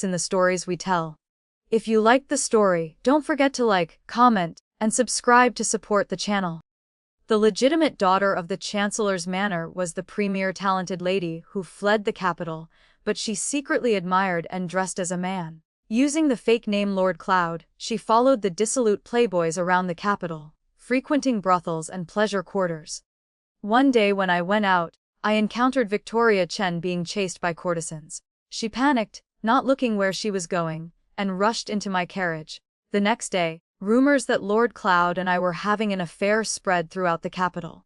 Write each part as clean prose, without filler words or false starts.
in the stories we tell. If you liked the story, don't forget to like, comment, and subscribe to support the channel. The legitimate daughter of the Chancellor's Manor was the premier talented lady who fled the capital, but she secretly admired and dressed as a man. Using the fake name Lord Cloud, she followed the dissolute playboys around the capital, frequenting brothels and pleasure quarters. One day when I went out, I encountered Victoria Chen being chased by courtesans. She panicked, not looking where she was going, and rushed into my carriage. The next day, rumors that Lord Cloud and I were having an affair spread throughout the capital.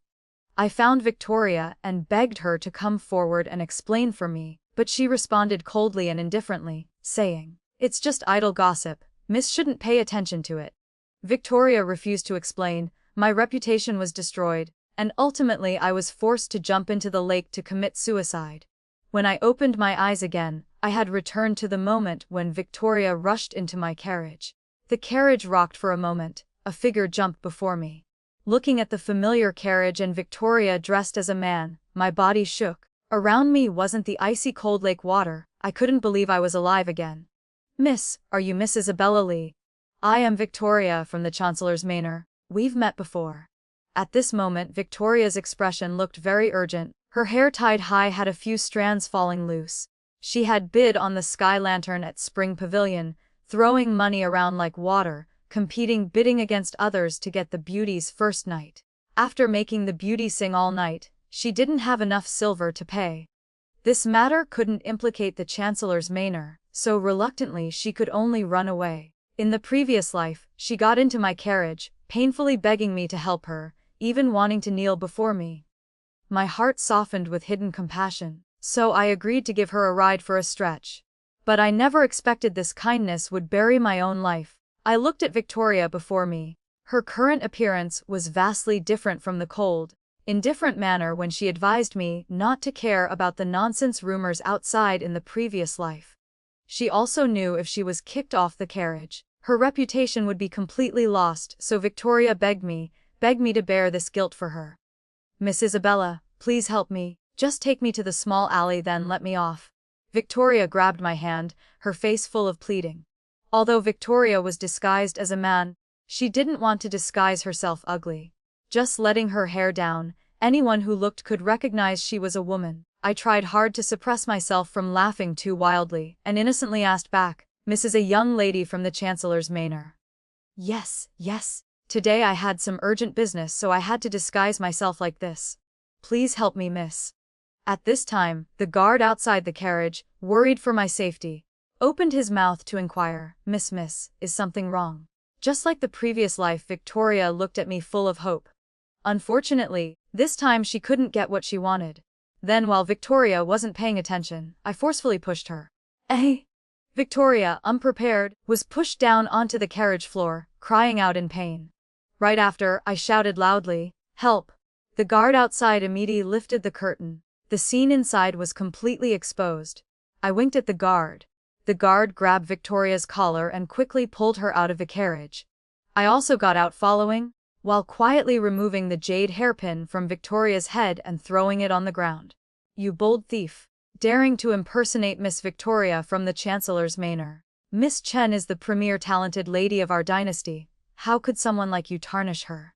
I found Victoria and begged her to come forward and explain for me, but she responded coldly and indifferently, saying, "It's just idle gossip, Miss shouldn't pay attention to it." Victoria refused to explain, my reputation was destroyed, and ultimately I was forced to jump into the lake to commit suicide. When I opened my eyes again, I had returned to the moment when Victoria rushed into my carriage. The carriage rocked for a moment, a figure jumped before me. Looking at the familiar carriage and Victoria dressed as a man, my body shook. Around me wasn't the icy cold lake water. I couldn't believe I was alive again. "Miss, are you Miss Isabella Lee?" "I am Victoria from the Chancellor's Manor. We've met before." At this moment Victoria's expression looked very urgent. Her hair tied high had a few strands falling loose. She had bid on the sky lantern at Spring Pavilion, throwing money around like water, bidding against others to get the beauty's first night. After making the beauty sing all night, she didn't have enough silver to pay. This matter couldn't implicate the Chancellor's Manor, so reluctantly she could only run away. In the previous life, she got into my carriage, painfully begging me to help her, even wanting to kneel before me. My heart softened with hidden compassion, so I agreed to give her a ride for a stretch. But I never expected this kindness would bury my own life. I looked at Victoria before me. Her current appearance was vastly different from the cold, indifferent manner when she advised me not to care about the nonsense rumors outside in the previous life. She also knew if she was kicked off the carriage, her reputation would be completely lost, so Victoria begged me to bear this guilt for her. "Miss Isabella, please help me. Just take me to the small alley, then let me off." Victoria grabbed my hand, her face full of pleading. Although Victoria was disguised as a man, she didn't want to disguise herself ugly. Just letting her hair down, anyone who looked could recognize she was a woman. I tried hard to suppress myself from laughing too wildly, and innocently asked back, "Miss is a young lady from the Chancellor's Manor?" Yes. Today I had some urgent business, so I had to disguise myself like this. Please help me, miss." At this time, the guard outside the carriage, worried for my safety, opened his mouth to inquire, Miss, is something wrong?" Just like the previous life, Victoria looked at me full of hope. Unfortunately, this time she couldn't get what she wanted. Then, while Victoria wasn't paying attention, I forcefully pushed her. Victoria, unprepared, was pushed down onto the carriage floor, crying out in pain. Right after, I shouted loudly, "Help!" The guard outside immediately lifted the curtain. The scene inside was completely exposed. I winked at the guard. The guard grabbed Victoria's collar and quickly pulled her out of the carriage. I also got out following, while quietly removing the jade hairpin from Victoria's head and throwing it on the ground. "You bold thief, daring to impersonate Miss Victoria from the Chancellor's Manor. Miss Chen is the premier talented lady of our dynasty. How could someone like you tarnish her?"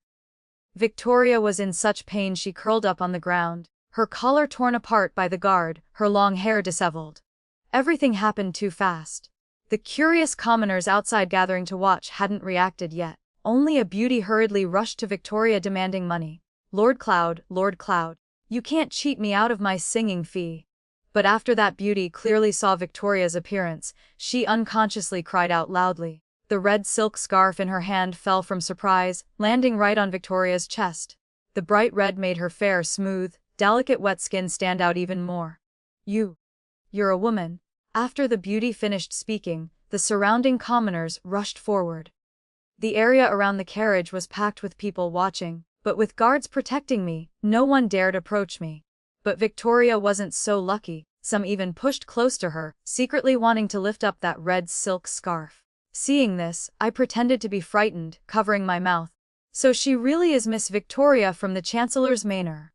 Victoria was in such pain she curled up on the ground, her collar torn apart by the guard, her long hair disheveled. Everything happened too fast. The curious commoners outside gathering to watch hadn't reacted yet. Only a beauty hurriedly rushed to Victoria demanding money. Lord Cloud, you can't cheat me out of my singing fee." But after that beauty clearly saw Victoria's appearance, she unconsciously cried out loudly. The red silk scarf in her hand fell from surprise, landing right on Victoria's chest. The bright red made her fair, smooth, delicate wet skin stand out even more. You're a woman." After the beauty finished speaking, the surrounding commoners rushed forward. The area around the carriage was packed with people watching, but with guards protecting me, no one dared approach me. But Victoria wasn't so lucky. Some even pushed close to her, secretly wanting to lift up that red silk scarf. Seeing this, I pretended to be frightened, covering my mouth. "So she really is Miss Victoria from the Chancellor's Manor."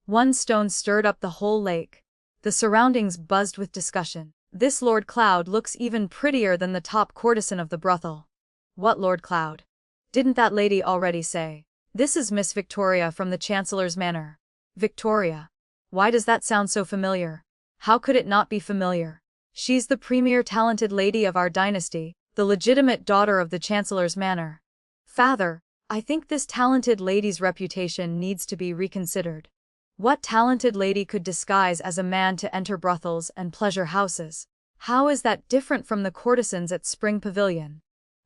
One stone stirred up the whole lake. The surroundings buzzed with discussion. This Lord Cloud looks even prettier than the top courtesan of the brothel. What Lord Cloud? Didn't that lady already say? This is Miss Victoria from the Chancellor's Manor. Victoria. Why does that sound so familiar? How could it not be familiar? She's the premier talented lady of our dynasty, the legitimate daughter of the Chancellor's Manor. Father, I think this talented lady's reputation needs to be reconsidered. What talented lady could disguise as a man to enter brothels and pleasure houses? How is that different from the courtesans at Spring Pavilion?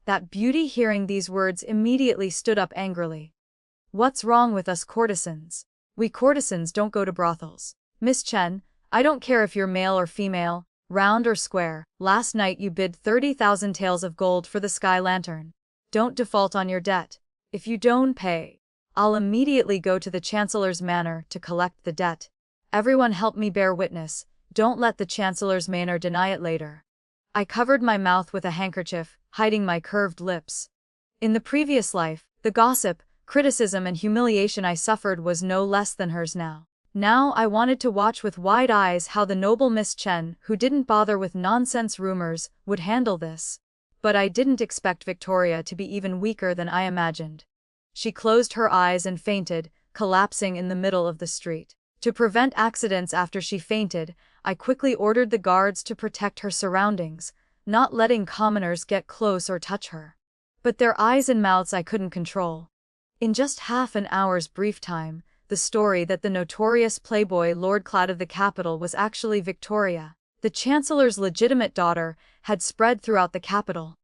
That beauty, hearing these words, immediately stood up angrily. What's wrong with us courtesans? We courtesans don't go to brothels. Miss Chen, I don't care if you're male or female, round or square, last night you bid 30,000 taels of gold for the sky lantern. Don't default on your debt. If you don't pay, I'll immediately go to the Chancellor's Manor to collect the debt. Everyone help me bear witness, don't let the Chancellor's Manor deny it later. I covered my mouth with a handkerchief, hiding my curved lips. In the previous life, the gossip, criticism and humiliation I suffered was no less than hers now. Now I wanted to watch with wide eyes how the noble Miss Chen, who didn't bother with nonsense rumors, would handle this. But I didn't expect Victoria to be even weaker than I imagined. She closed her eyes and fainted, collapsing in the middle of the street. To prevent accidents after she fainted, I quickly ordered the guards to protect her surroundings, not letting commoners get close or touch her. But their eyes and mouths I couldn't control. In just half an hour's brief time, the story that the notorious playboy Lord Cloud of the capital was actually Victoria, the Chancellor's legitimate daughter, had spread throughout the capital.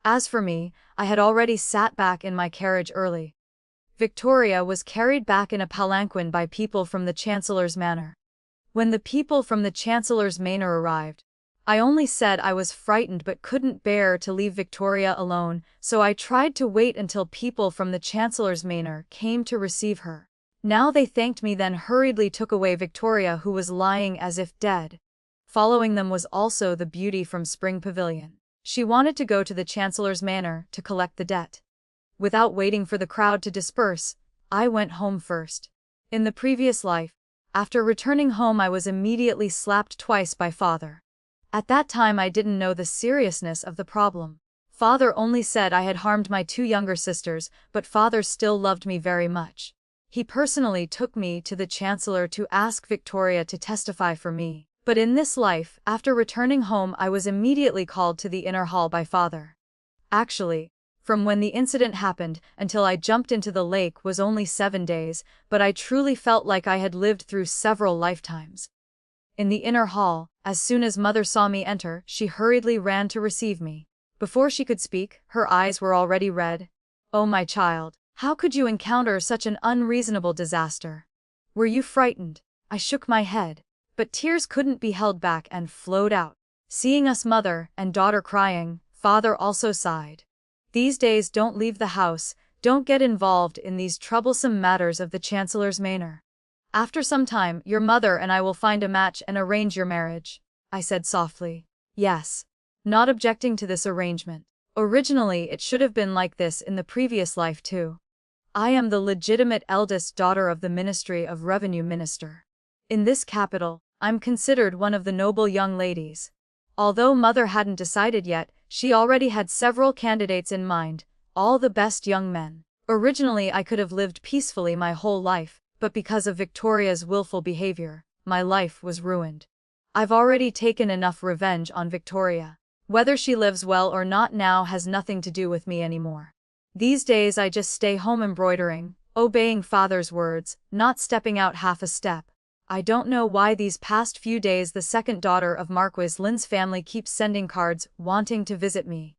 As for me, I had already sat back in my carriage early. Victoria was carried back in a palanquin by people from the Chancellor's Manor. When the people from the Chancellor's Manor arrived, I only said I was frightened but couldn't bear to leave Victoria alone, so I tried to wait until people from the Chancellor's Manor came to receive her. Now they thanked me, then hurriedly took away Victoria, who was lying as if dead. Following them was also the beauty from Spring Pavilion. She wanted to go to the Chancellor's Manor to collect the debt. Without waiting for the crowd to disperse, I went home first. In the previous life, after returning home I was immediately slapped twice by father. At that time I didn't know the seriousness of the problem. Father only said I had harmed my two younger sisters, but father still loved me very much. He personally took me to the Chancellor to ask Victoria to testify for me. But in this life, after returning home I was immediately called to the inner hall by father. Actually, from when the incident happened until I jumped into the lake was only 7 days, but I truly felt like I had lived through several lifetimes. In the inner hall, as soon as mother saw me enter, she hurriedly ran to receive me. Before she could speak, her eyes were already red. "Oh my child, how could you encounter such an unreasonable disaster? Were you frightened?" I shook my head, but tears couldn't be held back and flowed out. Seeing us mother and daughter crying, father also sighed. These days don't leave the house, don't get involved in these troublesome matters of the Chancellor's Manor. After some time, your mother and I will find a match and arrange your marriage, I said softly. Yes. Not objecting to this arrangement. Originally it should have been like this in the previous life too. I am the legitimate eldest daughter of the Ministry of Revenue Minister. In this capital, I'm considered one of the noble young ladies. Although mother hadn't decided yet, she already had several candidates in mind, all the best young men. Originally I could have lived peacefully my whole life, but because of Victoria's willful behavior, my life was ruined. I've already taken enough revenge on Victoria. Whether she lives well or not now has nothing to do with me anymore. These days I just stay home embroidering, obeying father's words, not stepping out half a step. I don't know why these past few days the second daughter of Marquis Lin's family keeps sending cards wanting to visit me.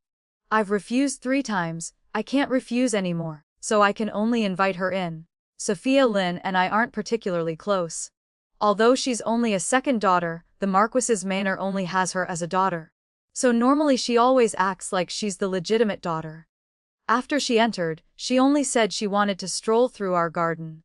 I've refused 3 times, I can't refuse anymore, so I can only invite her in. Sophia Lin and I aren't particularly close. Although she's only a second daughter, the Marquis's manor only has her as a daughter. So normally she always acts like she's the legitimate daughter. After she entered, she only said she wanted to stroll through our garden.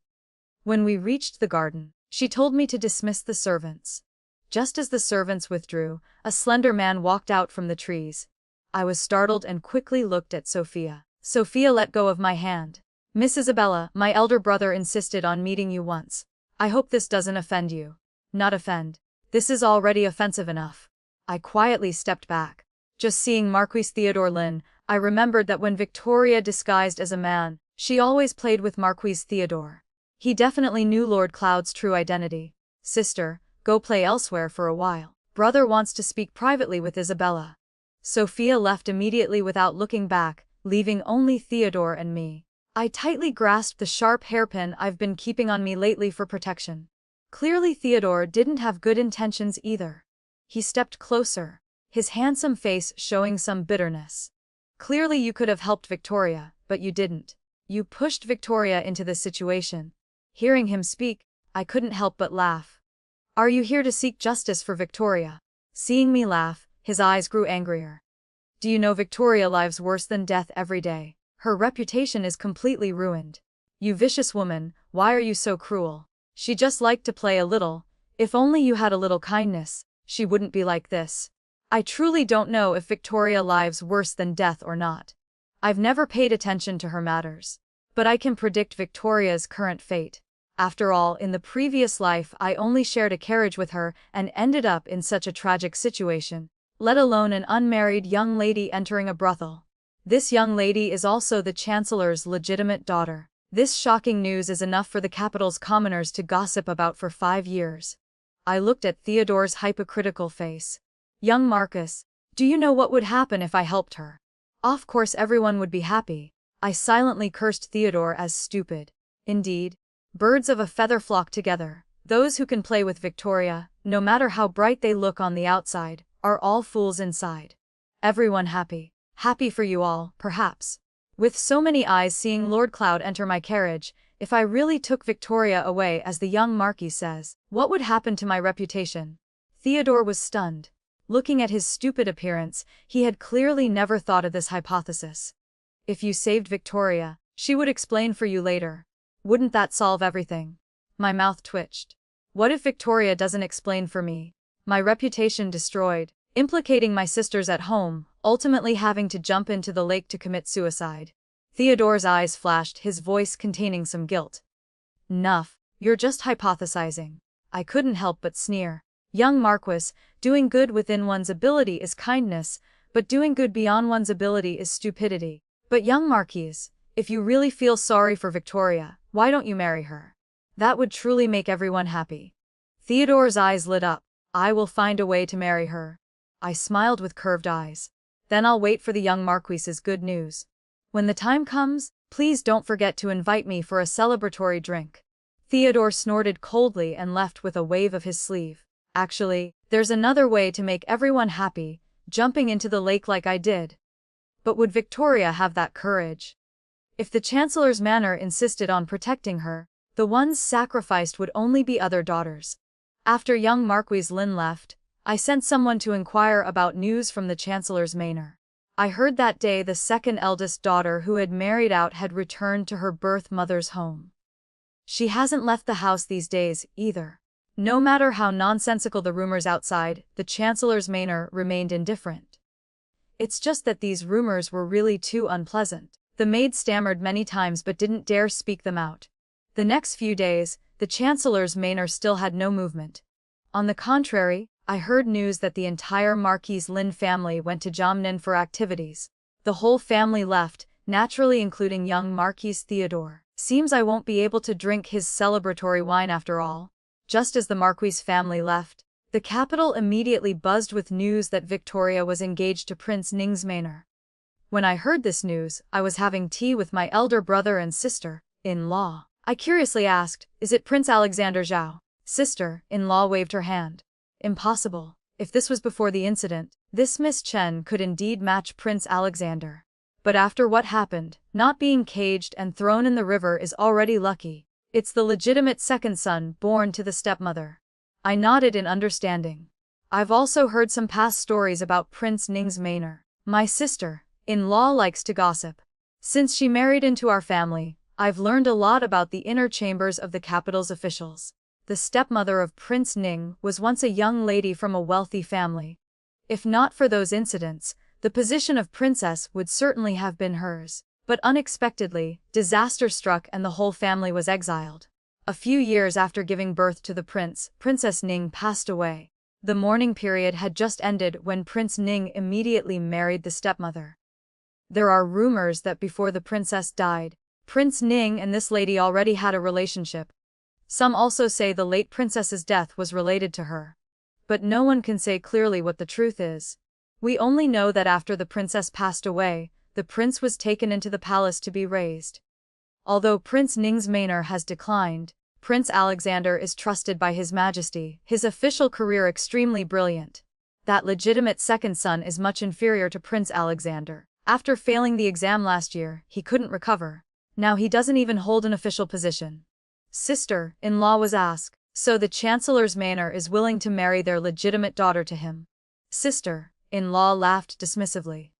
When we reached the garden, she told me to dismiss the servants. Just as the servants withdrew, a slender man walked out from the trees. I was startled and quickly looked at Sophia. Sophia let go of my hand. "Miss Isabella, my elder brother insisted on meeting you once. I hope this doesn't offend you." "Not offend. This is already offensive enough." I quietly stepped back. Just seeing Marquis Theodore Lin, I remembered that when Victoria disguised as a man, she always played with Marquis Theodore. He definitely knew Lord Cloud's true identity. Sister, go play elsewhere for a while. Brother wants to speak privately with Isabella. Sophia left immediately without looking back, leaving only Theodore and me. I tightly grasped the sharp hairpin I've been keeping on me lately for protection. Clearly Theodore didn't have good intentions either. He stepped closer, his handsome face showing some bitterness. Clearly you could have helped Victoria, but you didn't. You pushed Victoria into this situation. Hearing him speak, I couldn't help but laugh. Are you here to seek justice for Victoria? Seeing me laugh, his eyes grew angrier. Do you know Victoria lives worse than death every day? Her reputation is completely ruined. You vicious woman, why are you so cruel? She just liked to play a little. If only you had a little kindness, she wouldn't be like this. I truly don't know if Victoria lives worse than death or not. I've never paid attention to her matters. But I can predict Victoria's current fate. After all, in the previous life I only shared a carriage with her and ended up in such a tragic situation, let alone an unmarried young lady entering a brothel. This young lady is also the Chancellor's legitimate daughter. This shocking news is enough for the capital's commoners to gossip about for 5 years. I looked at Theodore's hypocritical face. Young Marcus, do you know what would happen if I helped her? Of course everyone would be happy. I silently cursed Theodore as stupid. Indeed, birds of a feather flock together. Those who can play with Victoria, no matter how bright they look on the outside, are all fools inside. Everyone happy. Happy for you all, perhaps. With so many eyes seeing Lord Cloud enter my carriage, if I really took Victoria away as the young Marquis says, what would happen to my reputation? Theodore was stunned. Looking at his stupid appearance, he had clearly never thought of this hypothesis. If you saved Victoria, she would explain for you later. Wouldn't that solve everything? My mouth twitched. What if Victoria doesn't explain for me? My reputation destroyed, implicating my sisters at home, ultimately having to jump into the lake to commit suicide. Theodore's eyes flashed, his voice containing some guilt. Nuff, you're just hypothesizing. I couldn't help but sneer. Young Marquis, doing good within one's ability is kindness, but doing good beyond one's ability is stupidity. But young Marquis, if you really feel sorry for Victoria, why don't you marry her? That would truly make everyone happy. Theodore's eyes lit up. I will find a way to marry her. I smiled with curved eyes. Then I'll wait for the young Marquis's good news. When the time comes, please don't forget to invite me for a celebratory drink. Theodore snorted coldly and left with a wave of his sleeve. Actually, there's another way to make everyone happy, jumping into the lake like I did. But would Victoria have that courage? If the Chancellor's manor insisted on protecting her, the ones sacrificed would only be other daughters. After young Marquis Lin left, I sent someone to inquire about news from the Chancellor's manor. I heard that day the second eldest daughter who had married out had returned to her birth mother's home. She hasn't left the house these days, either. No matter how nonsensical the rumors outside, the Chancellor's manor remained indifferent. It's just that these rumors were really too unpleasant. The maid stammered many times but didn't dare speak them out. The next few days, the Chancellor's manor still had no movement. On the contrary, I heard news that the entire Marquis Lin family went to Jamnin for activities. The whole family left, naturally including young Marquis Theodore. Seems I won't be able to drink his celebratory wine after all. Just as the Marquis family left, the capital immediately buzzed with news that Victoria was engaged to Prince Ning's manor. When I heard this news, I was having tea with my elder brother and sister-in-law. I curiously asked, "Is it Prince Alexander Zhao?" Sister-in-law waved her hand. Impossible. If this was before the incident, this Miss Chen could indeed match Prince Alexander. But after what happened, not being caged and thrown in the river is already lucky. It's the legitimate second son born to the stepmother. I nodded in understanding. I've also heard some past stories about Prince Ning's manor. My sister-in-law likes to gossip. Since she married into our family, I've learned a lot about the inner chambers of the capital's officials. The stepmother of Prince Ning was once a young lady from a wealthy family. If not for those incidents, the position of princess would certainly have been hers. But unexpectedly, disaster struck and the whole family was exiled. A few years after giving birth to the prince, Princess Ning passed away. The mourning period had just ended when Prince Ning immediately married the stepmother. There are rumors that before the princess died, Prince Ning and this lady already had a relationship. Some also say the late princess's death was related to her. But no one can say clearly what the truth is. We only know that after the princess passed away, the prince was taken into the palace to be raised. Although Prince Ning's manor has declined, Prince Alexander is trusted by His Majesty, his official career extremely brilliant. That legitimate second son is much inferior to Prince Alexander. After failing the exam last year, he couldn't recover. Now he doesn't even hold an official position. Sister-in-law was asked, so the Chancellor's manor is willing to marry their legitimate daughter to him. Sister-in-law laughed dismissively.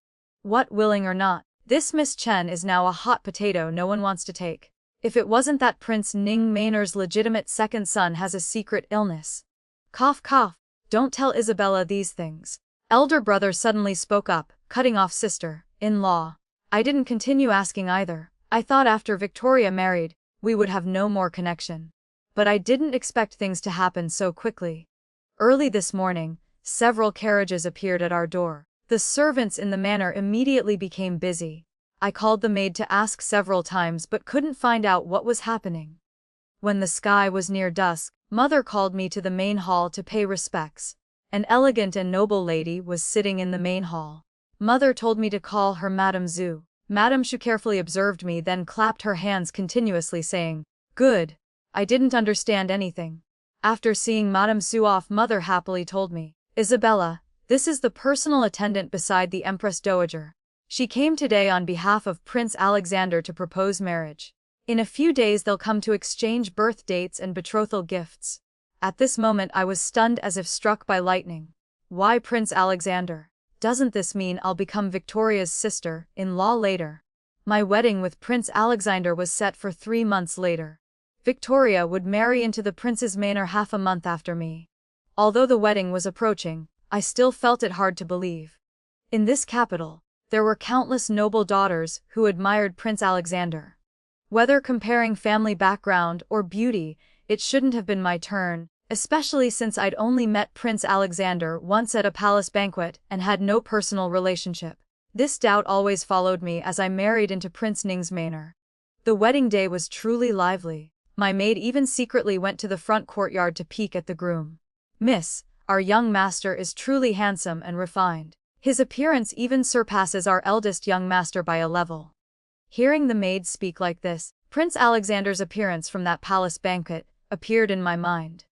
What, willing or not, this Miss Chen is now a hot potato no one wants to take. If it wasn't that Prince Ning Manor's legitimate second son has a secret illness. Cough cough, don't tell Isabella these things. Elder brother suddenly spoke up, cutting off sister-in-law. I didn't continue asking either. I thought after Victoria married, we would have no more connection. But I didn't expect things to happen so quickly. Early this morning, several carriages appeared at our door. The servants in the manor immediately became busy. I called the maid to ask several times but couldn't find out what was happening. When the sky was near dusk, Mother called me to the main hall to pay respects. An elegant and noble lady was sitting in the main hall. Mother told me to call her Madame Zhu. Madame Zhu carefully observed me, then clapped her hands continuously saying, "Good." I didn't understand anything. After seeing Madame Zhu off, Mother happily told me, "Isabella, this is the personal attendant beside the Empress Dowager. She came today on behalf of Prince Alexander to propose marriage. In a few days they'll come to exchange birth dates and betrothal gifts." At this moment I was stunned as if struck by lightning. Why Prince Alexander? Doesn't this mean I'll become Victoria's sister-in-law later? My wedding with Prince Alexander was set for 3 months later. Victoria would marry into the prince's manor half a month after me. Although the wedding was approaching, I still felt it hard to believe. In this capital, there were countless noble daughters who admired Prince Alexander. Whether comparing family background or beauty, it shouldn't have been my turn, especially since I'd only met Prince Alexander once at a palace banquet and had no personal relationship. This doubt always followed me as I married into Prince Ning's manor. The wedding day was truly lively. My maid even secretly went to the front courtyard to peek at the groom. "Miss, our young master is truly handsome and refined. His appearance even surpasses our eldest young master by a level." Hearing the maid speak like this, Prince Alexander's appearance from that palace banquet appeared in my mind.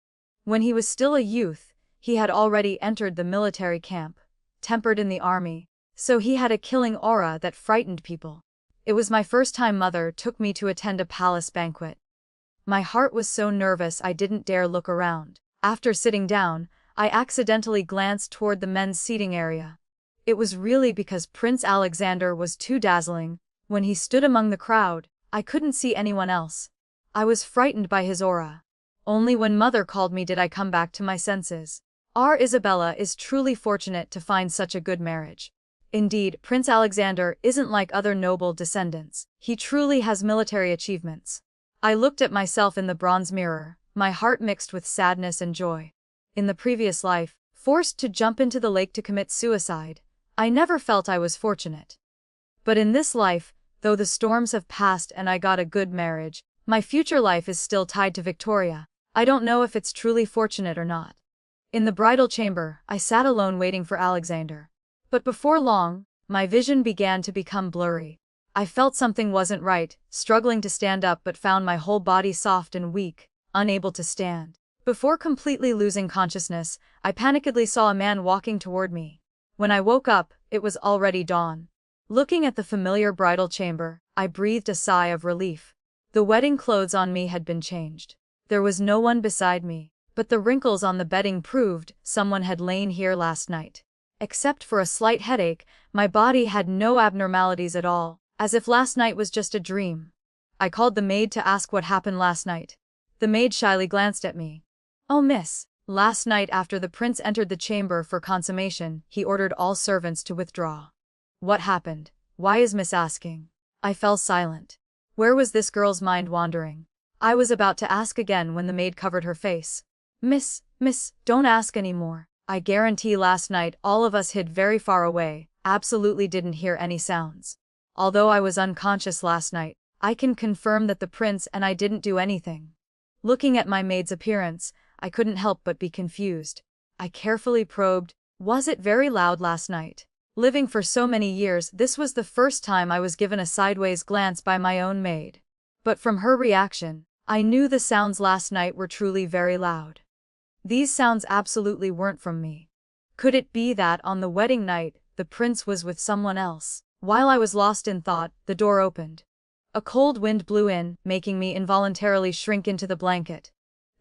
When he was still a youth, he had already entered the military camp, tempered in the army, so he had a killing aura that frightened people. It was my first time Mother took me to attend a palace banquet. My heart was so nervous I didn't dare look around. After sitting down, I accidentally glanced toward the men's seating area. It was really because Prince Alexander was too dazzling. When he stood among the crowd, I couldn't see anyone else. I was frightened by his aura. Only when Mother called me did I come back to my senses. Our Isabella is truly fortunate to find such a good marriage. Indeed, Prince Alexander isn't like other noble descendants. He truly has military achievements. I looked at myself in the bronze mirror, my heart mixed with sadness and joy. In the previous life, forced to jump into the lake to commit suicide, I never felt I was fortunate. But in this life, though the storms have passed and I got a good marriage, my future life is still tied to Victoria. I don't know if it's truly fortunate or not. In the bridal chamber, I sat alone waiting for Alexander. But before long, my vision began to become blurry. I felt something wasn't right, struggling to stand up but found my whole body soft and weak, unable to stand. Before completely losing consciousness, I panickedly saw a man walking toward me. When I woke up, it was already dawn. Looking at the familiar bridal chamber, I breathed a sigh of relief. The wedding clothes on me had been changed. There was no one beside me, but the wrinkles on the bedding proved someone had lain here last night. Except for a slight headache, my body had no abnormalities at all, as if last night was just a dream. I called the maid to ask what happened last night. The maid shyly glanced at me. "Oh miss, last night after the prince entered the chamber for consummation, he ordered all servants to withdraw." "What happened? Why is miss asking?" I fell silent. Where was this girl's mind wandering? I was about to ask again when the maid covered her face. Miss, don't ask any more. I guarantee last night all of us hid very far away, absolutely didn't hear any sounds. Although I was unconscious last night, I can confirm that the prince and I didn't do anything. Looking at my maid's appearance, I couldn't help but be confused. I carefully probed, was it very loud last night? Living for so many years, this was the first time I was given a sideways glance by my own maid. But from her reaction, I knew the sounds last night were truly very loud. These sounds absolutely weren't from me. Could it be that on the wedding night, the prince was with someone else? While I was lost in thought, the door opened. A cold wind blew in, making me involuntarily shrink into the blanket.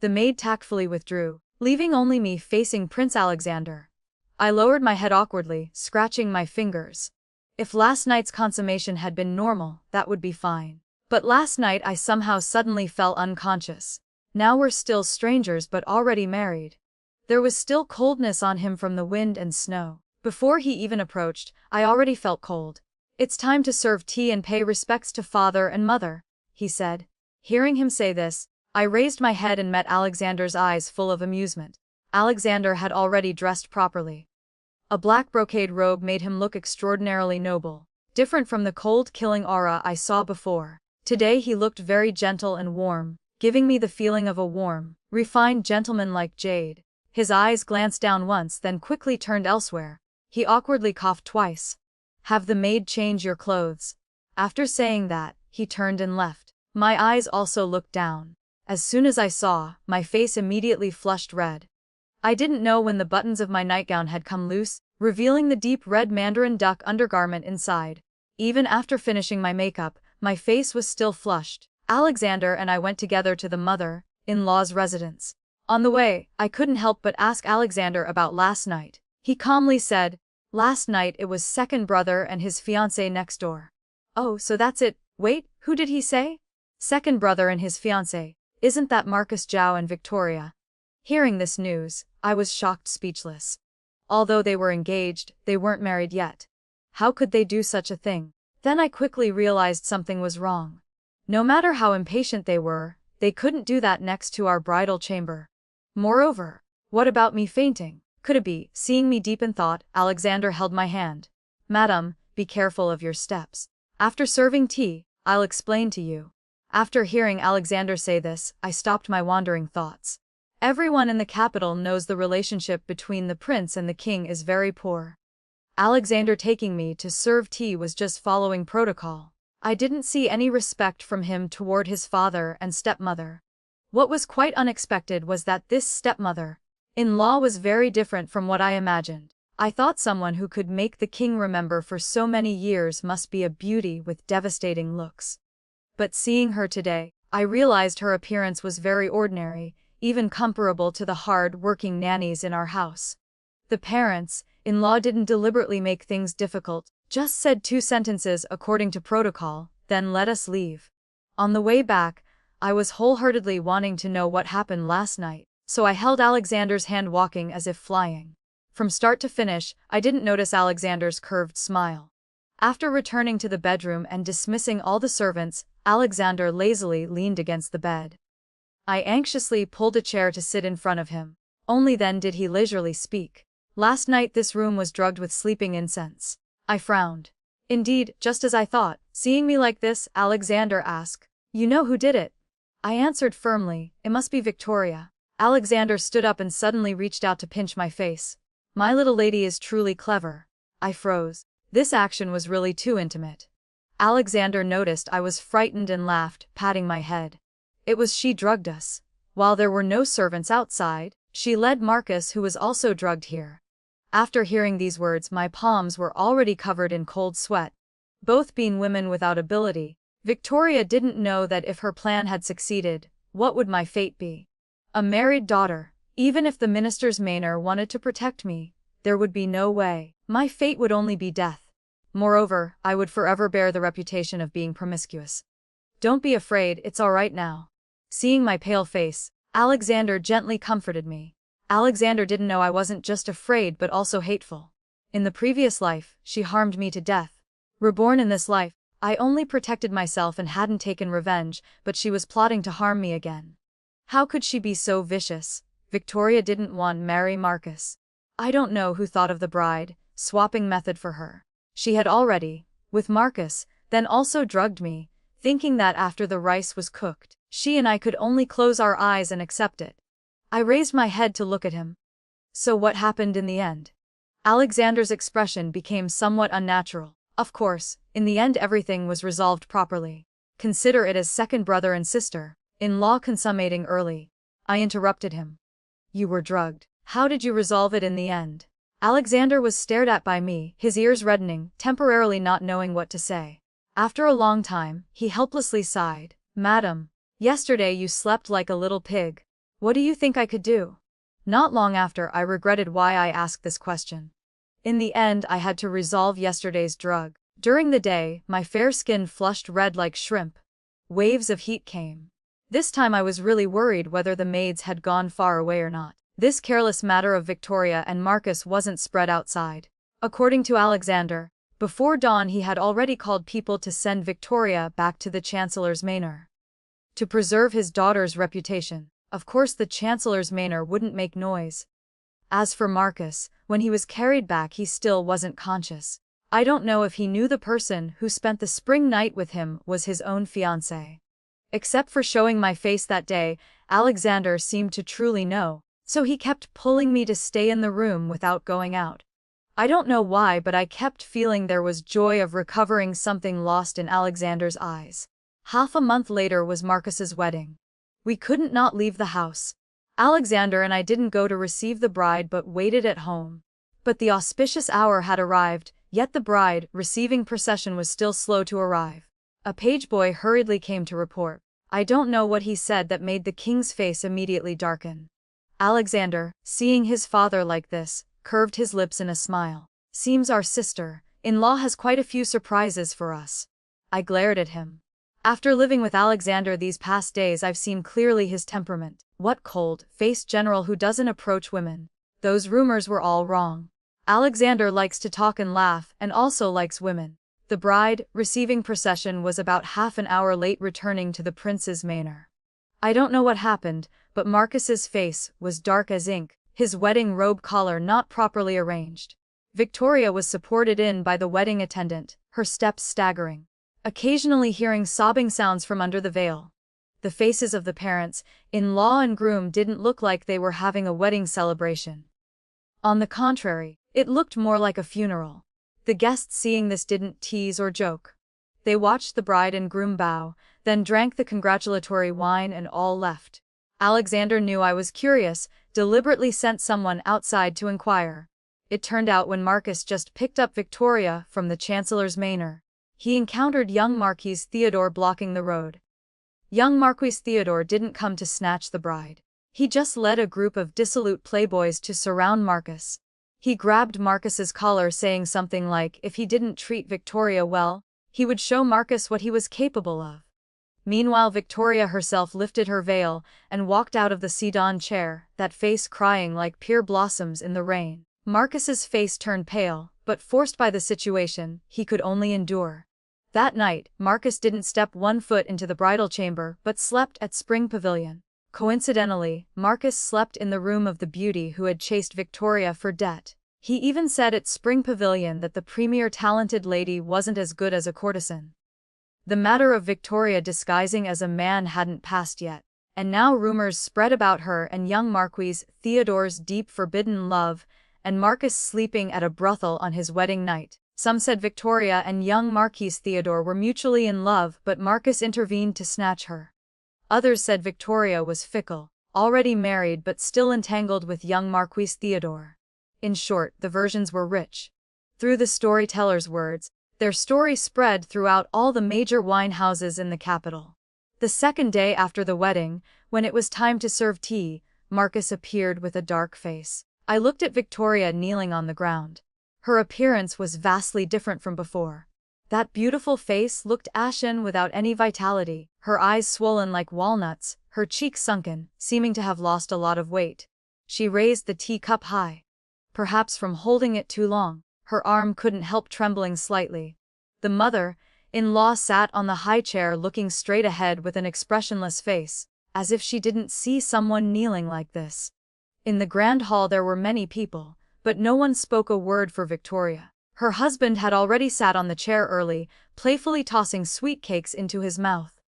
The maid tactfully withdrew, leaving only me facing Prince Alexander. I lowered my head awkwardly, scratching my fingers. If last night's consummation had been normal, that would be fine. But last night I somehow suddenly fell unconscious. Now we're still strangers but already married. There was still coldness on him from the wind and snow. Before he even approached, I already felt cold. It's time to serve tea and pay respects to father and mother, he said. Hearing him say this, I raised my head and met Alexander's eyes full of amusement. Alexander had already dressed properly. A black brocade robe made him look extraordinarily noble, different from the cold, killing aura I saw before. Today he looked very gentle and warm, giving me the feeling of a warm, refined gentleman like jade. His eyes glanced down once then quickly turned elsewhere. He awkwardly coughed twice. Have the maid change your clothes. After saying that, he turned and left. My eyes also looked down. As soon as I saw, my face immediately flushed red. I didn't know when the buttons of my nightgown had come loose, revealing the deep red mandarin duck undergarment inside. Even after finishing my makeup, my face was still flushed. Alexander and I went together to the mother-in-law's residence. On the way, I couldn't help but ask Alexander about last night. He calmly said, last night it was second brother and his fiancée next door. Oh, so that's it. Wait, who did he say? Second brother and his fiancée. Isn't that Marcus Zhao and Victoria? Hearing this news, I was shocked speechless. Although they were engaged, they weren't married yet. How could they do such a thing? Then I quickly realized something was wrong. No matter how impatient they were, they couldn't do that next to our bridal chamber. Moreover, what about me fainting? Could it be? Seeing me deep in thought, Alexander held my hand. Madam, be careful of your steps. After serving tea, I'll explain to you. After hearing Alexander say this, I stopped my wandering thoughts. Everyone in the capital knows the relationship between the prince and the king is very poor. Alexander taking me to serve tea was just following protocol. I didn't see any respect from him toward his father and stepmother. What was quite unexpected was that this stepmother-in-law was very different from what I imagined. I thought someone who could make the king remember for so many years must be a beauty with devastating looks. But seeing her today, I realized her appearance was very ordinary, even comparable to the hard-working nannies in our house. The parents-in-law didn't deliberately make things difficult, just said 2 sentences according to protocol, then let us leave. On the way back, I was wholeheartedly wanting to know what happened last night, so I held Alexander's hand walking as if flying. From start to finish, I didn't notice Alexander's curved smile. After returning to the bedroom and dismissing all the servants, Alexander lazily leaned against the bed. I anxiously pulled a chair to sit in front of him. Only then did he leisurely speak. Last night this room was drugged with sleeping incense. I frowned. Indeed, just as I thought. Seeing me like this, Alexander asked, you know who did it? I answered firmly, it must be Victoria. Alexander stood up and suddenly reached out to pinch my face. My little lady is truly clever. I froze. This action was really too intimate. Alexander noticed I was frightened and laughed, patting my head. It was she drugged us. While there were no servants outside, she led Marcus who was also drugged here. After hearing these words, my palms were already covered in cold sweat. Both being women without ability, Victoria didn't know that if her plan had succeeded, what would my fate be? A married daughter. Even if the minister's manor wanted to protect me, there would be no way. My fate would only be death. Moreover, I would forever bear the reputation of being promiscuous. Don't be afraid, it's all right now. Seeing my pale face, Alexander gently comforted me. Alexander didn't know I wasn't just afraid but also hateful. In the previous life, she harmed me to death. Reborn in this life, I only protected myself and hadn't taken revenge, but she was plotting to harm me again. How could she be so vicious? Victoria didn't want to marry Marcus. I don't know who thought of the bride swapping method for her. She had already, with Marcus, then also drugged me, thinking that after the rice was cooked, she and I could only close our eyes and accept it. I raised my head to look at him. So what happened in the end? Alexander's expression became somewhat unnatural. Of course, in the end everything was resolved properly. Consider it as second brother and sister-in-law consummating early. I interrupted him. You were drugged. How did you resolve it in the end? Alexander was stared at by me, his ears reddening, temporarily not knowing what to say. After a long time, he helplessly sighed. Madam, yesterday you slept like a little pig. What do you think I could do? Not long after, I regretted why I asked this question. In the end, I had to resolve yesterday's drug. During the day, my fair skin flushed red like shrimp. Waves of heat came. This time I was really worried whether the maids had gone far away or not. This careless matter of Victoria and Marcus wasn't spread outside. According to Alexander, before dawn he had already called people to send Victoria back to the Chancellor's manor. To preserve his daughter's reputation. Of course the Chancellor's manor wouldn't make noise. As for Marcus, when he was carried back he still wasn't conscious. I don't know if he knew the person who spent the spring night with him was his own fiancée. Except for showing my face that day, Alexander seemed to truly know, so he kept pulling me to stay in the room without going out. I don't know why, but I kept feeling there was joy of recovering something lost in Alexander's eyes. Half a month later was Marcus's wedding. We couldn't not leave the house. Alexander and I didn't go to receive the bride but waited at home. But the auspicious hour had arrived, yet the bride-receiving procession was still slow to arrive. A page boy hurriedly came to report. I don't know what he said that made the king's face immediately darken. Alexander, seeing his father like this, curved his lips in a smile. Seems our sister-in-law has quite a few surprises for us. I glared at him. After living with Alexander these past days I've seen clearly his temperament. What cold-faced general who doesn't approach women? Those rumors were all wrong. Alexander likes to talk and laugh and also likes women. The bride-receiving procession was about half an hour late returning to the prince's manor. I don't know what happened, but Marcus's face was dark as ink, his wedding robe collar not properly arranged. Victoria was supported in by the wedding attendant, her steps staggering, occasionally hearing sobbing sounds from under the veil. The faces of the parents-in-law and groom didn't look like they were having a wedding celebration. On the contrary, it looked more like a funeral. The guests seeing this didn't tease or joke. They watched the bride and groom bow, then drank the congratulatory wine and all left. Alexander knew I was curious, deliberately sent someone outside to inquire. It turned out when Marcus just picked up Victoria from the Chancellor's manor, he encountered young Marquis Theodore blocking the road. Young Marquis Theodore didn't come to snatch the bride. He just led a group of dissolute playboys to surround Marcus. He grabbed Marcus's collar saying something like if he didn't treat Victoria well, he would show Marcus what he was capable of. Meanwhile Victoria herself lifted her veil and walked out of the Sedan chair, that face crying like pear blossoms in the rain. Marcus's face turned pale, but forced by the situation, he could only endure. That night, Marcus didn't step one foot into the bridal chamber but slept at Spring Pavilion. Coincidentally, Marcus slept in the room of the beauty who had chased Victoria for debt. He even said at Spring Pavilion that the premier talented lady wasn't as good as a courtesan. The matter of Victoria disguising as a man hadn't passed yet, and now rumors spread about her and young Marquis Theodore's deep forbidden love, and Marcus sleeping at a brothel on his wedding night. Some said Victoria and young Marquis Theodore were mutually in love but Marcus intervened to snatch her. Others said Victoria was fickle, already married but still entangled with young Marquis Theodore. In short, the versions were rich. Through the storyteller's words, their story spread throughout all the major wine houses in the capital. The second day after the wedding, when it was time to serve tea, Marcus appeared with a dark face. I looked at Victoria kneeling on the ground. Her appearance was vastly different from before. That beautiful face looked ashen without any vitality, her eyes swollen like walnuts, her cheeks sunken, seeming to have lost a lot of weight. She raised the teacup high. Perhaps from holding it too long, her arm couldn't help trembling slightly. The mother-in-law sat on the high chair looking straight ahead with an expressionless face, as if she didn't see someone kneeling like this. In the grand hall there were many people, But no one spoke a word for Victoria. Her husband had already sat on the chair early, playfully tossing sweet cakes into his mouth.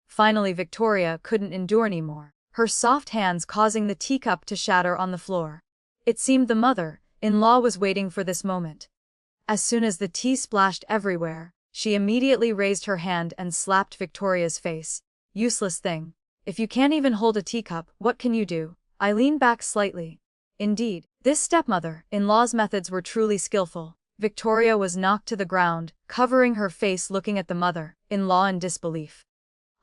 Finally Victoria couldn't endure anymore, her soft hands causing the teacup to shatter on the floor. It seemed the mother-in-law was waiting for this moment. As soon as the tea splashed everywhere, she immediately raised her hand and slapped Victoria's face. Useless thing. If you can't even hold a teacup, what can you do? I leaned back slightly. Indeed, this stepmother-in-law's methods were truly skillful. Victoria was knocked to the ground, covering her face looking at the mother-in-law in disbelief.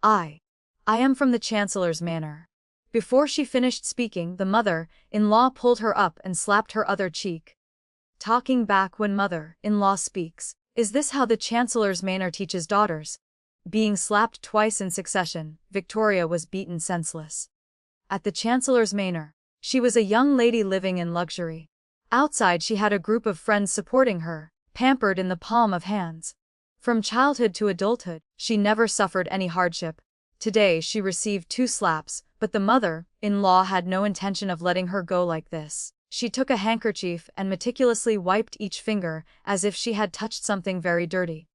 I am from the Chancellor's manor. Before she finished speaking, the mother-in-law pulled her up and slapped her other cheek. Talking back when mother-in-law speaks. Is this how the Chancellor's manor teaches daughters? Being slapped twice in succession, Victoria was beaten senseless. At the Chancellor's manor, she was a young lady living in luxury. Outside she had a group of friends supporting her, pampered in the palm of hands. From childhood to adulthood, she never suffered any hardship. Today she received 2 slaps, but the mother-in-law had no intention of letting her go like this. She took a handkerchief and meticulously wiped each finger, as if she had touched something very dirty.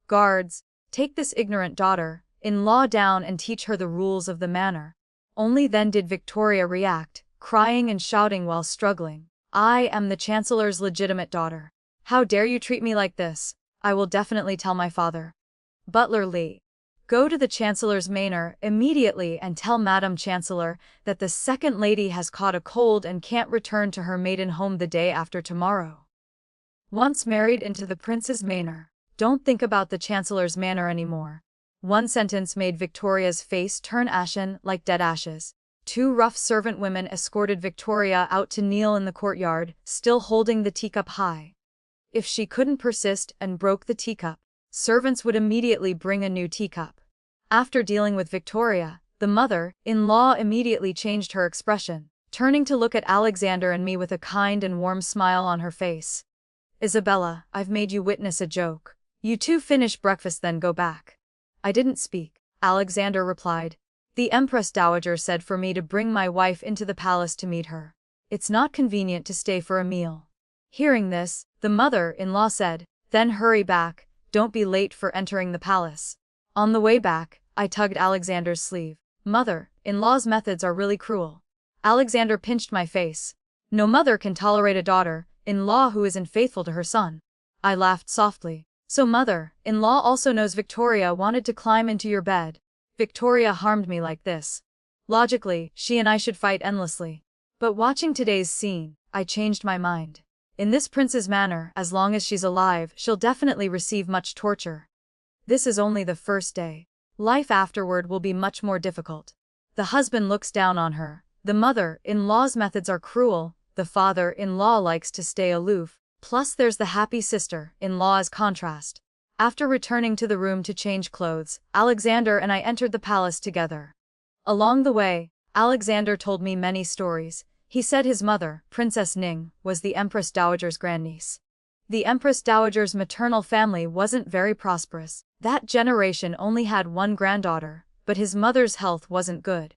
Guards, take this ignorant daughter-in-law down and teach her the rules of the manor. Only then did Victoria react, crying and shouting while struggling. I am the Chancellor's legitimate daughter. How dare you treat me like this? I will definitely tell my father. Butler Lee. Go to the Chancellor's manor immediately and tell Madam Chancellor that the second lady has caught a cold and can't return to her maiden home the day after tomorrow. Once married into the prince's manor, don't think about the Chancellor's manor anymore. One sentence made Victoria's face turn ashen like dead ashes. 2 rough servant women escorted Victoria out to kneel in the courtyard, still holding the teacup high. If she couldn't persist and broke the teacup, servants would immediately bring a new teacup. After dealing with Victoria, the mother-in-law immediately changed her expression, turning to look at Alexander and me with a kind and warm smile on her face. Isabella, I've made you witness a joke. You 2 finish breakfast then go back. I didn't speak, Alexander replied. The Empress Dowager said for me to bring my wife into the palace to meet her. It's not convenient to stay for a meal. Hearing this, the mother-in-law said, then hurry back, don't be late for entering the palace. On the way back, I tugged Alexander's sleeve. Mother-in-law's methods are really cruel. Alexander pinched my face. No mother can tolerate a daughter-in-law who isn't faithful to her son. I laughed softly. So mother-in-law also knows Victoria wanted to climb into your bed. Victoria harmed me like this. Logically, she and I should fight endlessly. But watching today's scene, I changed my mind. In this prince's manor, as long as she's alive, she'll definitely receive much torture. This is only the first day. Life afterward will be much more difficult. The husband looks down on her. The mother-in-law's methods are cruel. The father-in-law likes to stay aloof. Plus there's the happy sister-in-law as contrast. After returning to the room to change clothes, Alexander and I entered the palace together. Along the way, Alexander told me many stories. He said his mother, Princess Ning, was the Empress Dowager's grandniece. The Empress Dowager's maternal family wasn't very prosperous. That generation only had 1 granddaughter, but his mother's health wasn't good.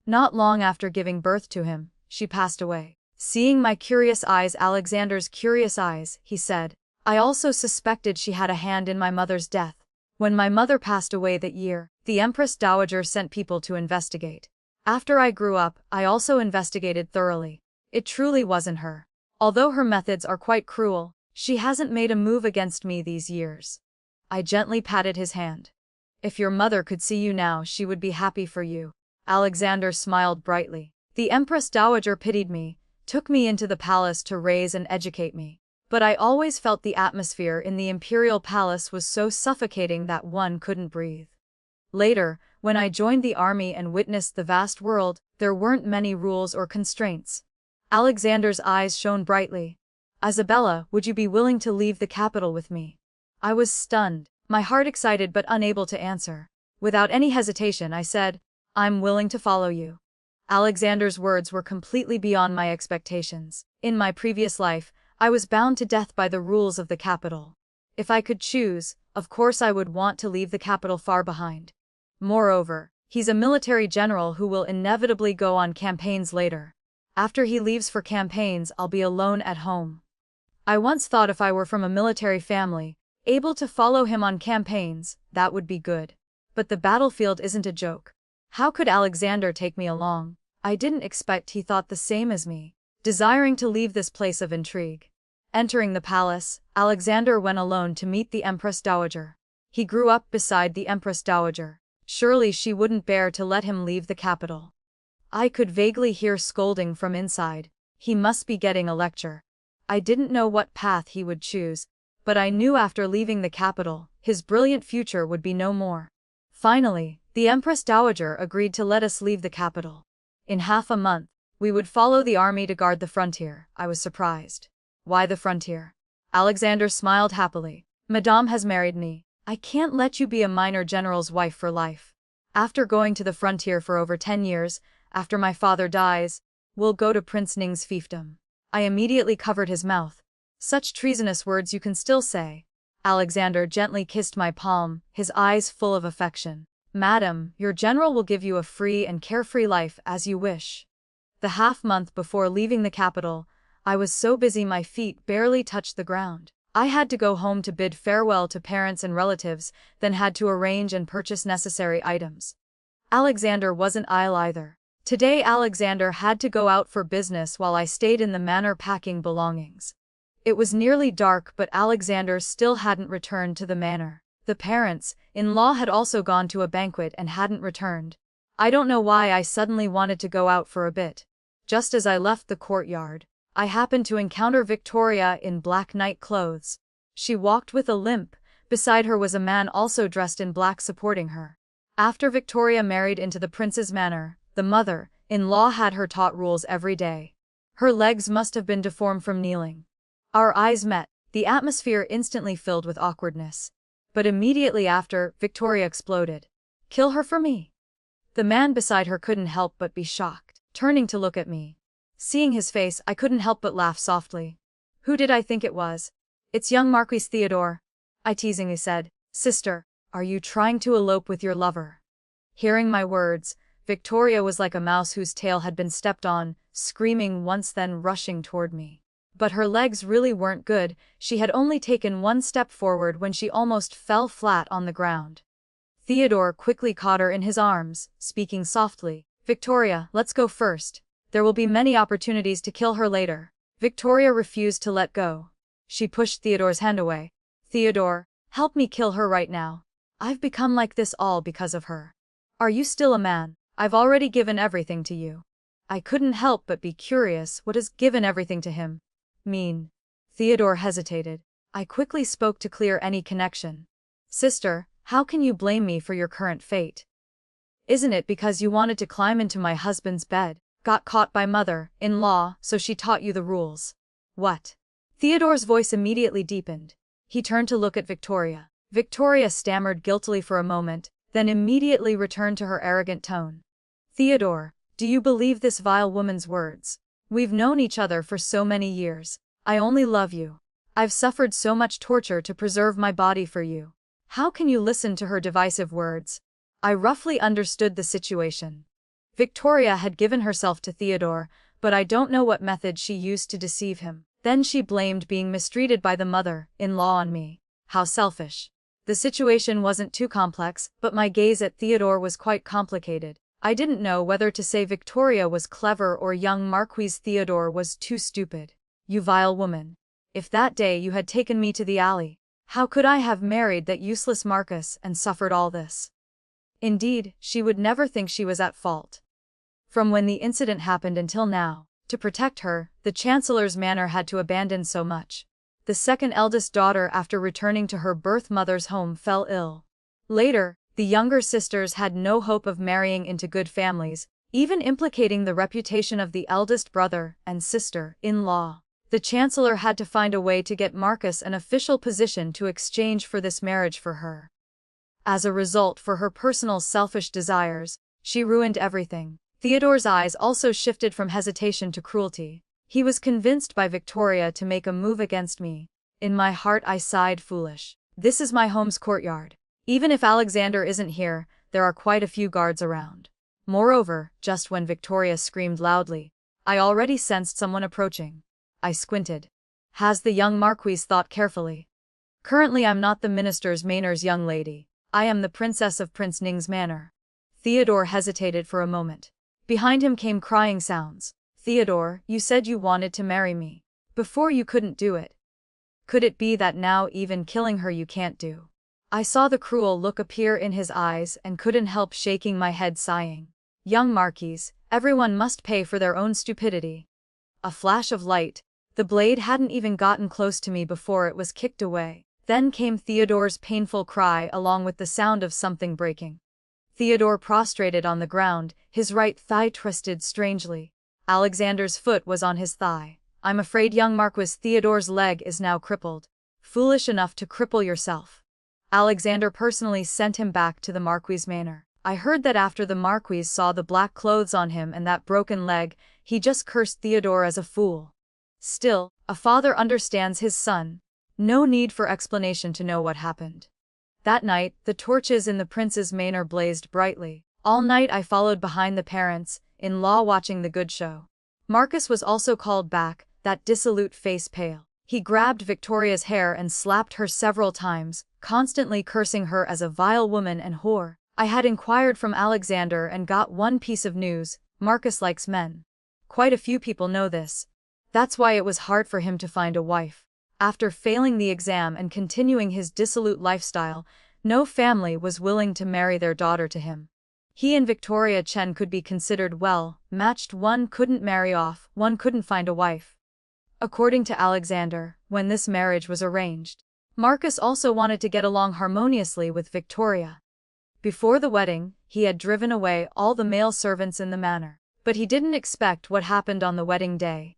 Not long after giving birth to him, she passed away. Seeing my curious eyes, Alexander's curious eyes, he said, I also suspected she had a hand in my mother's death. When my mother passed away that year, the Empress Dowager sent people to investigate. After I grew up, I also investigated thoroughly. It truly wasn't her. Although her methods are quite cruel, she hasn't made a move against me these years. I gently patted his hand. If your mother could see you now, she would be happy for you. Alexander smiled brightly. The Empress Dowager pitied me, took me into the palace to raise and educate me. But I always felt the atmosphere in the imperial palace was so suffocating that one couldn't breathe. Later, when I joined the army and witnessed the vast world, there weren't many rules or constraints. Alexander's eyes shone brightly. Isabella, would you be willing to leave the capital with me? I was stunned, my heart excited but unable to answer. Without any hesitation I said, I'm willing to follow you. Alexander's words were completely beyond my expectations. In my previous life, I was bound to death by the rules of the capital. If I could choose, of course I would want to leave the capital far behind. Moreover, he's a military general who will inevitably go on campaigns later. After he leaves for campaigns, I'll be alone at home. I once thought if I were from a military family, able to follow him on campaigns, that would be good. But the battlefield isn't a joke. How could Alexander take me along? I didn't expect he thought the same as me, desiring to leave this place of intrigue. Entering the palace, Alexander went alone to meet the Empress Dowager. He grew up beside the Empress Dowager. Surely she wouldn't bear to let him leave the capital. I could vaguely hear scolding from inside. He must be getting a lecture. I didn't know what path he would choose, but I knew after leaving the capital, his brilliant future would be no more. Finally, the Empress Dowager agreed to let us leave the capital. In half a month, we would follow the army to guard the frontier. I was surprised. Why the frontier? Alexander smiled happily. Madame has married me. I can't let you be a minor general's wife for life. After going to the frontier for over 10 years, after my father dies, we'll go to Prince Ning's fiefdom. I immediately covered his mouth. Such treasonous words you can still say. Alexander gently kissed my palm, his eyes full of affection. Madam, your general will give you a free and carefree life as you wish. The half-month before leaving the capital, I was so busy my feet barely touched the ground. I had to go home to bid farewell to parents and relatives, then had to arrange and purchase necessary items. Alexander wasn't idle either. Today Alexander had to go out for business while I stayed in the manor packing belongings. It was nearly dark, but Alexander still hadn't returned to the manor. The parents-in-law had also gone to a banquet and hadn't returned. I don't know why I suddenly wanted to go out for a bit. Just as I left the courtyard, I happened to encounter Victoria in black night clothes. She walked with a limp. Beside her was a man also dressed in black supporting her. After Victoria married into the prince's manor, the mother-in-law had her taught rules every day. Her legs must have been deformed from kneeling. Our eyes met, the atmosphere instantly filled with awkwardness. But immediately after, Victoria exploded. Kill her for me. The man beside her couldn't help but be shocked, turning to look at me. Seeing his face, I couldn't help but laugh softly. Who did I think it was? It's young Marquis Theodore. I teasingly said. Sister, are you trying to elope with your lover? Hearing my words, Victoria was like a mouse whose tail had been stepped on, screaming once then rushing toward me. But her legs really weren't good, she had only taken one step forward when she almost fell flat on the ground. Theodore quickly caught her in his arms, speaking softly. Victoria, let's go first. There will be many opportunities to kill her later. Victoria refused to let go. She pushed Theodore's hand away. Theodore, help me kill her right now. I've become like this all because of her. Are you still a man? I've already given everything to you. I couldn't help but be curious, what has given everything to him mean? Theodore hesitated. I quickly spoke to clear any connection. Sister, how can you blame me for your current fate? Isn't it because you wanted to climb into my husband's bed, got caught by mother-in-law, so she taught you the rules? What? Theodore's voice immediately deepened. He turned to look at Victoria. Victoria stammered guiltily for a moment, then immediately returned to her arrogant tone. Theodore, do you believe this vile woman's words? We've known each other for so many years. I only love you. I've suffered so much torture to preserve my body for you. How can you listen to her divisive words? I roughly understood the situation. Victoria had given herself to Theodore, but I don't know what method she used to deceive him. Then she blamed being mistreated by the mother-in-law on me. How selfish. The situation wasn't too complex, but my gaze at Theodore was quite complicated. I didn't know whether to say Victoria was clever or young Marquis Theodore was too stupid. You vile woman. If that day you had taken me to the alley, how could I have married that useless Marcus and suffered all this? Indeed, she would never think she was at fault. From when the incident happened until now, to protect her, the Chancellor's manor had to abandon so much. The second eldest daughter after returning to her birth mother's home fell ill. Later, the younger sisters had no hope of marrying into good families, even implicating the reputation of the eldest brother and sister-in-law. The Chancellor had to find a way to get Marcus an official position to exchange for this marriage for her. As a result, for her personal selfish desires, she ruined everything. Theodore's eyes also shifted from hesitation to cruelty. He was convinced by Victoria to make a move against me. In my heart I sighed foolish. This is my home's courtyard. Even if Alexander isn't here, there are quite a few guards around. Moreover, just when Victoria screamed loudly, I already sensed someone approaching. I squinted. Has the young Marquise thought carefully. Currently I'm not the minister's manor's young lady. I am the princess of Prince Ning's manor. Theodore hesitated for a moment. Behind him came crying sounds. Theodore, you said you wanted to marry me. Before you couldn't do it. Could it be that now even killing her you can't do? I saw the cruel look appear in his eyes and couldn't help shaking my head sighing. Young Marquise, everyone must pay for their own stupidity. A flash of light. The blade hadn't even gotten close to me before it was kicked away. Then came Theodore's painful cry along with the sound of something breaking. Theodore prostrated on the ground, his right thigh twisted strangely. Alexander's foot was on his thigh. I'm afraid young Marquis Theodore's leg is now crippled. Foolish enough to cripple yourself. Alexander personally sent him back to the Marquis' manor. I heard that after the Marquis saw the black clothes on him and that broken leg, he just cursed Theodore as a fool. Still, a father understands his son. No need for explanation to know what happened. That night, the torches in the prince's manor blazed brightly. All night I followed behind the parents-in-law watching the good show. Marcus was also called back, that dissolute face pale. He grabbed Victoria's hair and slapped her several times, constantly cursing her as a vile woman and whore. I had inquired from Alexander and got one piece of news: Marcus likes men. Quite a few people know this. That's why it was hard for him to find a wife. After failing the exam and continuing his dissolute lifestyle, no family was willing to marry their daughter to him. He and Victoria Chen could be considered well matched. One couldn't marry off, one couldn't find a wife. According to Alexander, when this marriage was arranged, Marcus also wanted to get along harmoniously with Victoria. Before the wedding, he had driven away all the male servants in the manor, but he didn't expect what happened on the wedding day.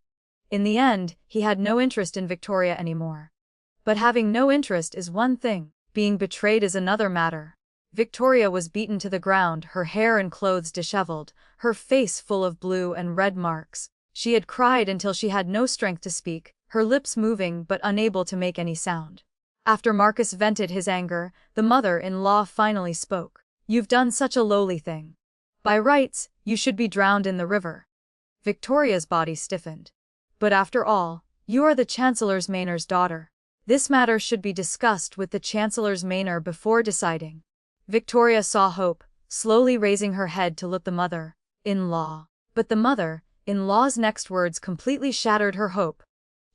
In the end, he had no interest in Victoria anymore. But having no interest is one thing, being betrayed is another matter. Victoria was beaten to the ground, her hair and clothes disheveled, her face full of blue and red marks. She had cried until she had no strength to speak, her lips moving but unable to make any sound. After Marcus vented his anger, the mother-in-law finally spoke. You've done such a lowly thing. By rights, you should be drowned in the river. Victoria's body stiffened. But after all, you are the Chancellor's manor's daughter. This matter should be discussed with the Chancellor's manor before deciding. Victoria saw hope, slowly raising her head to look the mother-in-law. But the mother-in-law's next words completely shattered her hope.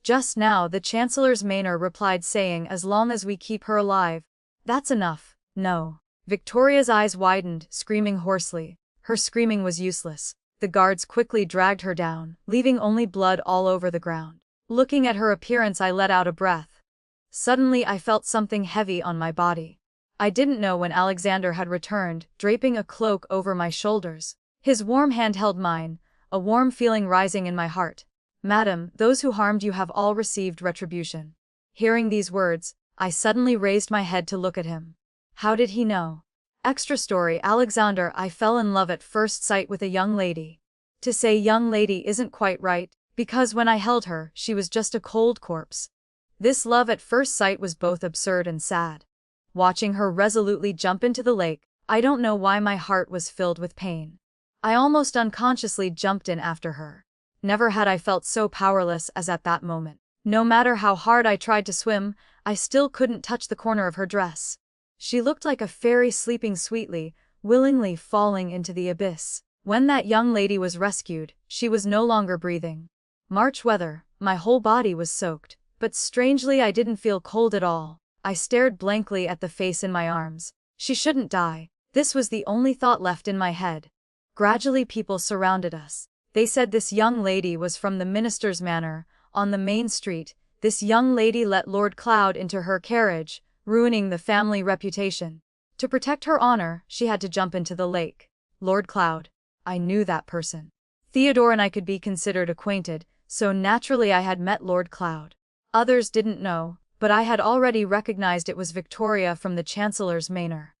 Just now the Chancellor's manor replied saying as long as we keep her alive, that's enough. No. Victoria's eyes widened, screaming hoarsely. Her screaming was useless. The guards quickly dragged her down, leaving only blood all over the ground. Looking at her appearance I let out a breath. Suddenly I felt something heavy on my body. I didn't know when Alexander had returned, draping a cloak over my shoulders. His warm hand held mine, a warm feeling rising in my heart. Madam, those who harmed you have all received retribution. Hearing these words, I suddenly raised my head to look at him. How did he know? Extra story: Alexander, I fell in love at first sight with a young lady. To say young lady isn't quite right, because when I held her, she was just a cold corpse. This love at first sight was both absurd and sad. Watching her resolutely jump into the lake, I don't know why my heart was filled with pain. I almost unconsciously jumped in after her. Never had I felt so powerless as at that moment. No matter how hard I tried to swim, I still couldn't touch the corner of her dress. She looked like a fairy sleeping sweetly, willingly falling into the abyss. When that young lady was rescued, she was no longer breathing. March weather, my whole body was soaked, but strangely I didn't feel cold at all. I stared blankly at the face in my arms. She shouldn't die. This was the only thought left in my head. Gradually people surrounded us. They said this young lady was from the minister's manor, on the main street. This young lady let Lord Cloud into her carriage, ruining the family reputation. To protect her honor, she had to jump into the lake. Lord Cloud. I knew that person. Theodore and I could be considered acquainted, so naturally I had met Lord Cloud. Others didn't know, but I had already recognized it was Victoria from the Chancellor's manor.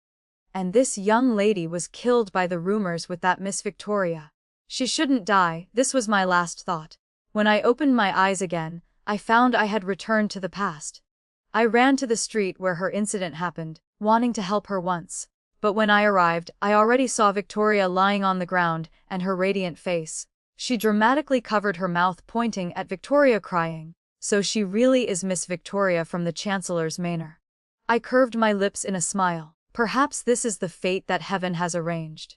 And this young lady was killed by the rumors with that Miss Victoria. She shouldn't die, this was my last thought. When I opened my eyes again, I found I had returned to the past. I ran to the street where her incident happened, wanting to help her once. But when I arrived, I already saw Victoria lying on the ground, and her radiant face. She dramatically covered her mouth, pointing at Victoria, crying. So she really is Miss Victoria from the Chancellor's Manor. I curved my lips in a smile. Perhaps this is the fate that heaven has arranged.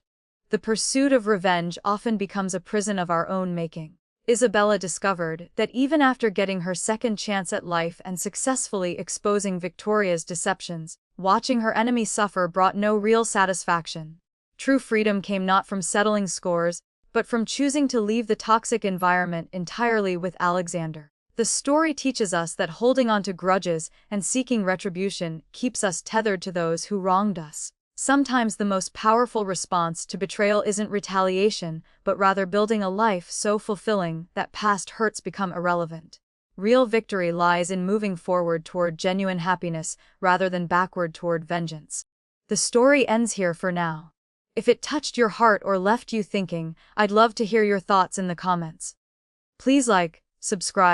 The pursuit of revenge often becomes a prison of our own making. Isabella discovered that even after getting her second chance at life and successfully exposing Victoria's deceptions, watching her enemy suffer brought no real satisfaction. True freedom came not from settling scores, but from choosing to leave the toxic environment entirely with Alexander. The story teaches us that holding on to grudges and seeking retribution keeps us tethered to those who wronged us. Sometimes the most powerful response to betrayal isn't retaliation, but rather building a life so fulfilling that past hurts become irrelevant. Real victory lies in moving forward toward genuine happiness rather than backward toward vengeance. The story ends here for now. If it touched your heart or left you thinking, I'd love to hear your thoughts in the comments. Please like, subscribe,